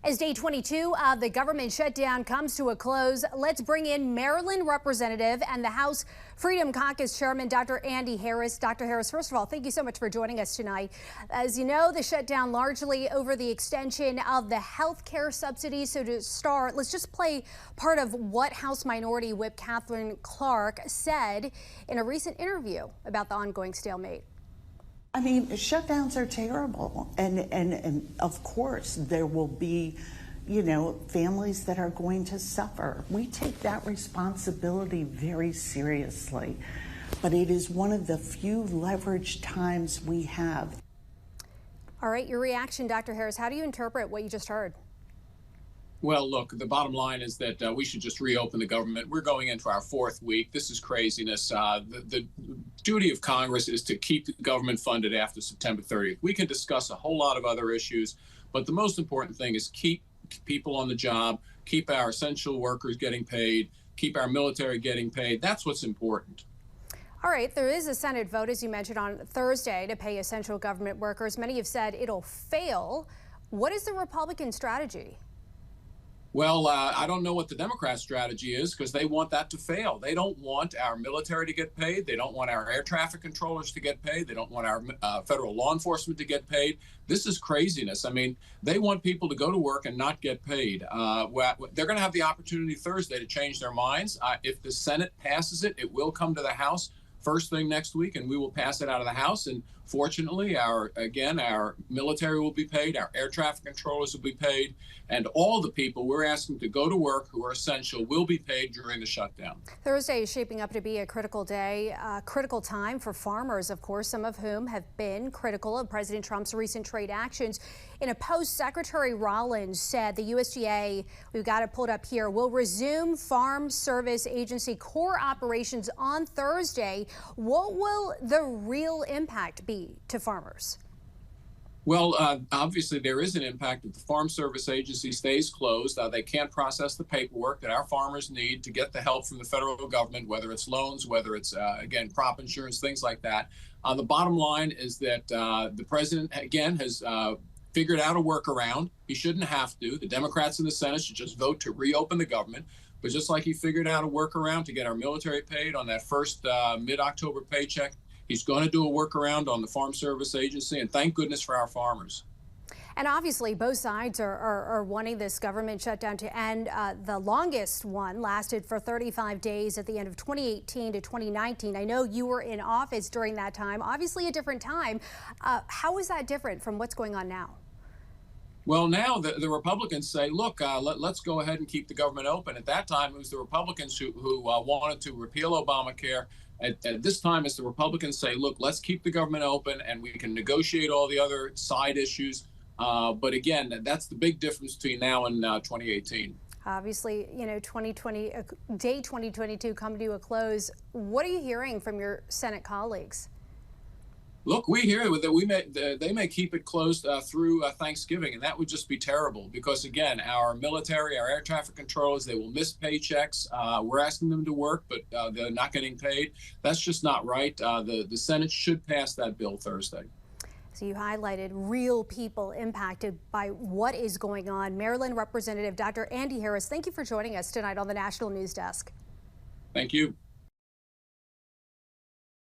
As day 22 of the government shutdown comes to a close, let's bring in Maryland Representative and the House Freedom Caucus Chairman, Dr. Andy Harris. Dr. Harris, first of all, thank you so much for joining us tonight. As you know, the shutdown largely over the extension of the health care subsidies. So to start, let's just play part of what House Minority Whip Catherine Clark said in a recent interview about the ongoing stalemate. I mean, shutdowns are terrible. And of course, there will be, families that are going to suffer. We take that responsibility very seriously. But it is one of the few leveraged times we have. All right, your reaction, Dr. Harris. How do you interpret what you just heard? Well, look, the bottom line is that we should just reopen the government. We're going into our fourth week. This is craziness. The duty of Congress is to keep the government funded after September 30th. We can discuss a whole lot of other issues, but the most important thing is keep people on the job, keep our essential workers getting paid, keep our military getting paid. That's what's important. All right, there is a Senate vote, as you mentioned, on Thursday to pay essential government workers. Many have said it'll fail. What is the Republican strategy? Well, I don't know what the Democrat strategy is because they want that to fail. They don't want our military to get paid. They don't want our air traffic controllers to get paid. They don't want our federal law enforcement to get paid. This is craziness. I mean, they want people to go to work and not get paid. They're going to have the opportunity Thursday to change their minds. If the Senate passes it, it will come to the House first thing next week, and we will pass it out of the House. And fortunately, our military will be paid, our air traffic controllers will be paid, and all the people we're asking to go to work who are essential will be paid during the shutdown. Thursday is shaping up to be a critical day, a critical time for farmers, of course, some of whom have been critical of President Trump's recent trade actions. In a post, Secretary Rollins said the USDA, we've got it pulled up here, will resume Farm Service Agency core operations on Thursday. What will the real impact be to farmers? Well, obviously there is an impact if the Farm Service Agency stays closed. They can't process the paperwork that our farmers need to get the help from the federal government, whether it's loans, whether it's, again, crop insurance, things like that. The bottom line is that the president, again, has figured out a workaround. He shouldn't have to. The Democrats in the Senate should just vote to reopen the government. But just like he figured out a workaround to get our military paid on that first mid-October paycheck, he's going to do a workaround on the Farm Service Agency, and thank goodness for our farmers. And obviously, both sides are wanting this government shutdown to end. The longest one lasted for 35 days at the end of 2018 to 2019. I know you were in office during that time, obviously a different time. How is that different from what's going on now? Well, now the Republicans say, look, let's go ahead and keep the government open. At that time, it was the Republicans who wanted to repeal Obamacare. At this time, it's the Republicans say, look, let's keep the government open and we can negotiate all the other side issues. But again, that's the big difference between now and 2018. Obviously, day 2022 come to a close. What are you hearing from your Senate colleagues? Look, we hear that they may keep it closed through Thanksgiving, and that would just be terrible because, again, our military, our air traffic controllers, they will miss paychecks. We're asking them to work, but they're not getting paid. That's just not right. The Senate should pass that bill Thursday. So you highlighted real people impacted by what is going on. Maryland Representative Dr. Andy Harris, thank you for joining us tonight on the National News Desk. Thank you.